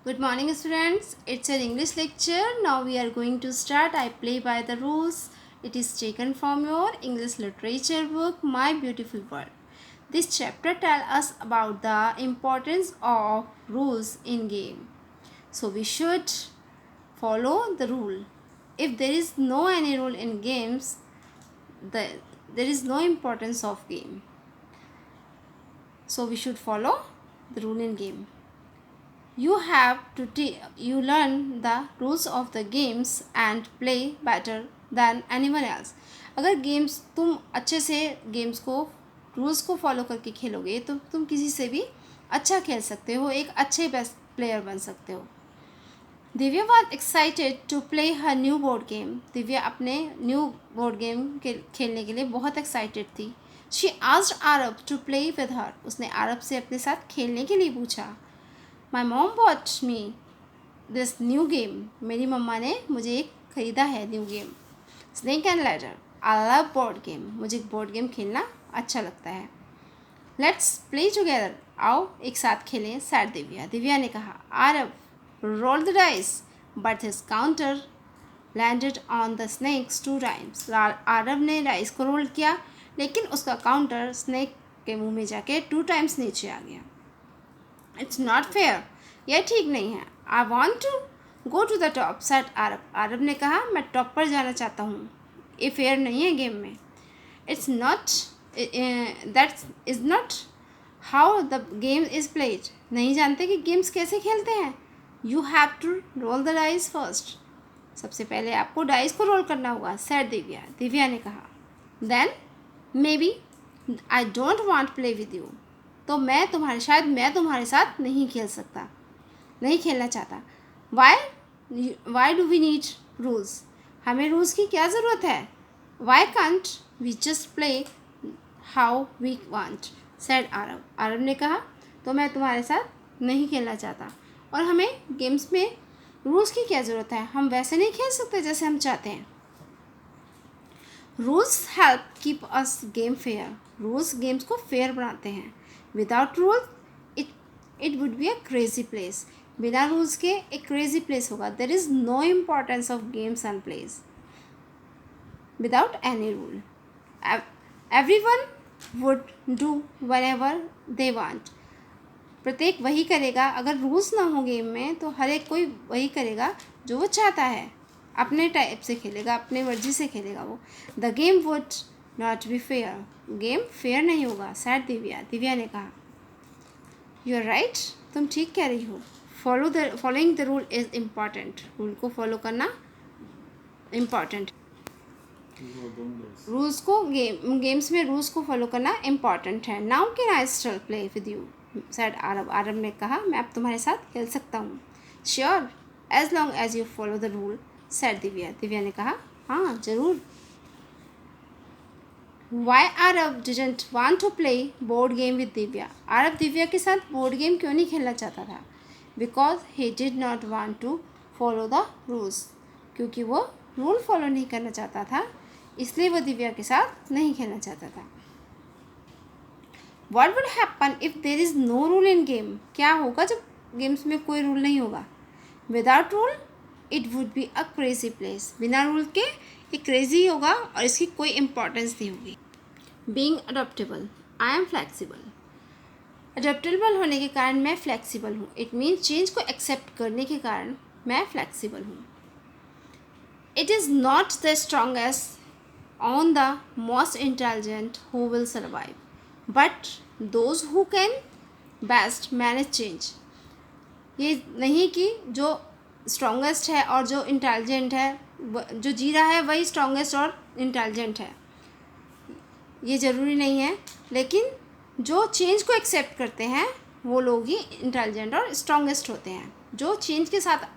Good morning, students. It's an English lecture. Now we are going to start. I play by the rules. It is taken from your English literature book, My Beautiful World. This chapter tells us about the importance of rules in game. So we should follow the rule. If there is no any rule in games, there is no importance of game. So we should follow the rule in game. You have to you learn the rules of the games and play better than anyone else. अगर games तुम अच्छे से games को rules को follow करके खेलोगे तो तुम किसी से भी अच्छा खेल सकते हो, एक अच्छे बेस्ट प्लेयर बन सकते हो. Divya was excited to play her new board game. Divya अपने न्यू बोर्ड गेम के खेलने के लिए बहुत एक्साइटेड थी. She asked Aarab to play with her. उसने आरब से अपने साथ खेलने के लिए पूछा. My mom bought me this new game. मेरी मम्मा ने मुझे एक ख़रीदा है new game. Snake and ladder. I love board game. मुझे बोर्ड गेम खेलना अच्छा लगता है. Let's play together. आओ एक साथ खेलें, said दिव्या. दिव्या ने कहा. आरब roll the dice, but his counter landed on the snakes 2 times. आरब ने डाइस को रोल किया, लेकिन उसका काउंटर स्नेक के मुंह में जाके 2 टाइम्स नीचे आ गया. It's not fair. यह ठीक नहीं है. I want to go to the top, said Aarab. Aarab ने कहा, मैं टॉप पर जाना चाहता हूँ. ये फेयर नहीं है गेम में. It's not that is not how the game is played. नहीं जानते कि गेम्स कैसे खेलते हैं. You have to roll the dice first. सबसे पहले आपको डाइस को रोल करना होगा, सेट दिव्या. दिव्या ने कहा. Then maybe I don't want play with you. तो मैं तुम्हारे साथ नहीं खेल सकता, नहीं खेलना चाहता. Why do we need rules. हमें रूल्स की क्या ज़रूरत है. Why can't we just play how we want, said Aarab. Aarab ने कहा, तो मैं तुम्हारे साथ नहीं खेलना चाहता और हमें गेम्स में रूल्स की क्या ज़रूरत है. हम वैसे नहीं खेल सकते जैसे हम चाहते हैं. Rules help keep us game fair. Rules games को फेयर बनाते हैं. Without rule it would be a crazy place. बिना रूल्स के एक क्रेजी प्लेस होगा. There is no importance of games and place without any rule. Every one would do whatever they want. प्रत्येक वही करेगा. अगर रूल्स ना हो गेम में तो हर एक कोई वही करेगा जो वो चाहता है. अपने टाइप से खेलेगा, अपने मर्जी से खेलेगा वो. The game would not be fair. Game fair नहीं होगा, सैड दिव्या. दिव्या ने कहा, यू आर राइट. तुम ठीक कह रही हो. Following the rule is important. Rule को फॉलो करना इम्पॉर्टेंट. रूल्स को गेम्स में रूल्स को फॉलो करना इम्पॉर्टेंट है. Now can I still play with you, said Aarab. Aarab ने कहा, मैं अब तुम्हारे साथ खेल सकता हूँ. Sure as long as you follow the rule, said Divya. Divya ने कहा, हाँ ज़रूर. Why Aarab didn't want to play board game with Divya. Aarab Divya के साथ बोर्ड गेम क्यों नहीं खेलना चाहता था. Because he did not want to follow the rules. क्योंकि वो रूल फॉलो नहीं करना चाहता था, इसलिए वो दिव्या के साथ नहीं खेलना चाहता था. What would happen if there is no rule in game. क्या होगा जब गेम्स में कोई रूल नहीं होगा. Without rule it would be a crazy place. बिना रूल के ये क्रेजी होगा और इसकी कोई इम्पोर्टेंस नहीं होगी. Being adaptable. I am flexible. Adaptable होने के कारण मैं फ्लैक्सीबल हूँ. इट मीन्स चेंज को एक्सेप्ट करने के कारण मैं फ्लैक्सीबल हूँ. It is not the strongest on the most intelligent who will survive, but those who can best manage change. ये नहीं कि जो स्ट्रॉन्गेस्ट है और जो इंटेलिजेंट है, जो जी रहा है वही स्ट्रॉन्गेस्ट और इंटेलिजेंट है, ये ज़रूरी नहीं है. लेकिन जो चेंज को एक्सेप्ट करते हैं वो लोग ही इंटेलिजेंट और स्ट्रॉन्गेस्ट होते हैं. जो चेंज के साथ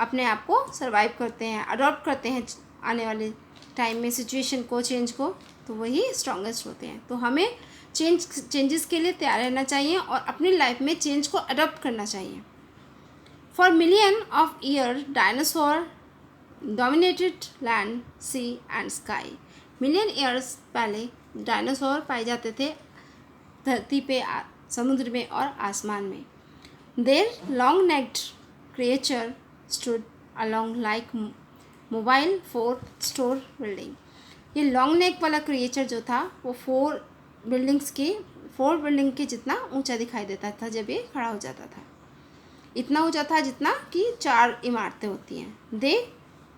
अपने आप को सर्वाइव करते हैं, अडॉप्ट करते हैं आने वाले टाइम में सिचुएशन को, चेंज को, तो वही स्ट्रॉन्गेस्ट होते हैं. तो हमें चेंजेस के लिए तैयार रहना चाहिए और अपनी लाइफ में चेंज को अडॉप्ट करना चाहिए. For million of year dinosaur dominated land, sea and sky. Million years पहले डायनासोर पाए जाते थे धरती पे, समुद्र में और आसमान में. There long necked creature stood along like mobile 4-story building. ये लॉन्ग नेक वाला क्रिएचर जो था वो 4 बिल्डिंग के जितना ऊंचा दिखाई देता था जब ये खड़ा हो जाता था. इतना ऊंचा था जितना कि 4 इमारतें होती हैं. They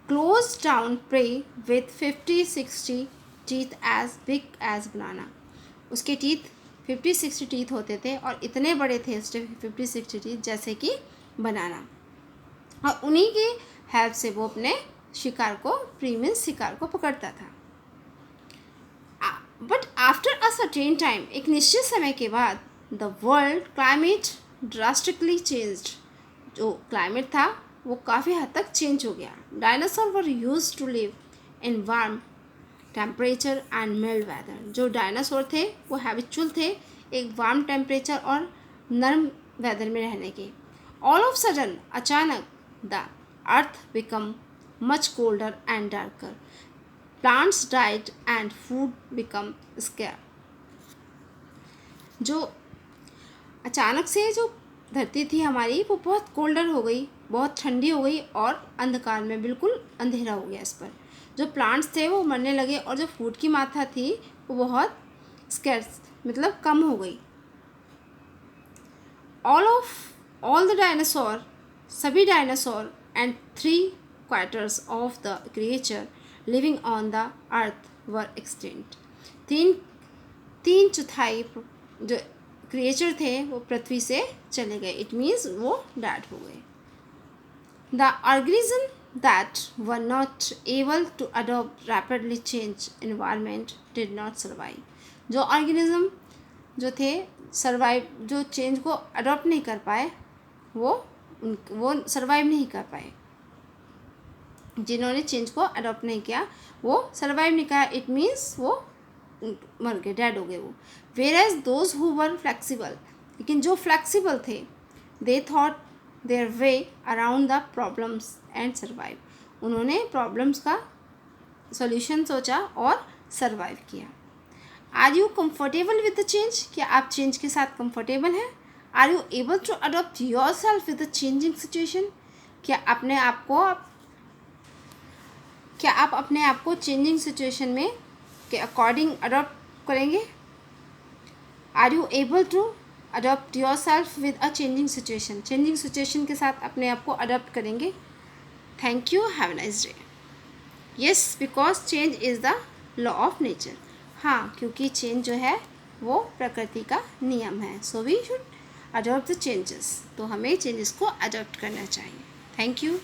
close down prey with 50-60 teeth as big as banana. उसके टीथ 50-60 टीथ होते थे और इतने बड़े थे उसके 50-60 टीथ जैसे कि बनाना. और उन्हीं की हेल्प से वो अपने शिकार को शिकार को पकड़ता था. But after a certain time, एक निश्चित समय के बाद, the world climate drastically changed. जो क्लाइमेट था वो काफ़ी हद तक चेंज हो गया. Dinosaur were used to live in warm temperature and mild weather. जो डायनासोर थे वो हैबिचुअल थे एक वार्म टेम्परेचर और नर्म वेदर में रहने के. ऑल ऑफ सडन, अचानक, the earth become much colder and darker. Plants died and food become scarce. जो अचानक से जो धरती थी हमारी वो बहुत कोल्डर हो गई, बहुत ठंडी हो गई और अंधकार में बिल्कुल अंधेरा हो गया इस पर. जो प्लांट्स थे वो मरने लगे और जो फूड की मात्रा थी वो बहुत स्कैर्स मतलब कम हो गई. ऑल द डायनासोर, सभी dinosaur and 3 quarters of the creature living on the earth were extinct. 3/4 जो क्रिएचर थे वो पृथ्वी से चले गए. इट मीन्स वो डेड हो गए. The organism that were not able to adopt rapidly change environment did not survive. जो ऑर्गेनिज्म जो थे जो चेंज को अडॉप्ट नहीं कर पाए वो सर्वाइव नहीं कर पाए. जिन्होंने चेंज को अडॉप्ट नहीं किया वो सर्वाइव नहीं किया. इट मीन्स वो मर गए, डेड हो गए वो. Whereas those who were flexible, लेकिन जो फ्लेक्सिबल थे, they thought their way around the problems and survive. उन्होंने प्रॉब्लम्स का सॉल्यूशन सोचा और सर्वाइव किया. Are you comfortable with the change? क्या आप चेंज के साथ कंफर्टेबल हैं? Are you able to adopt yourself with the changing situation? क्या आप अपने आप को चेंजिंग सिचुएशन में के अकॉर्डिंग अडॉप्ट करेंगे? Are you able to adopt yourself with a changing situation? Changing situation के साथ अपने आप को अडॉप्ट करेंगे. Thank you, have a nice day. Yes, because change is the law of nature. हाँ, क्योंकि चेंज जो है वो प्रकृति का नियम है. So we should adopt the changes. तो हमें चेंजेस को अडॉप्ट करना चाहिए. Thank you.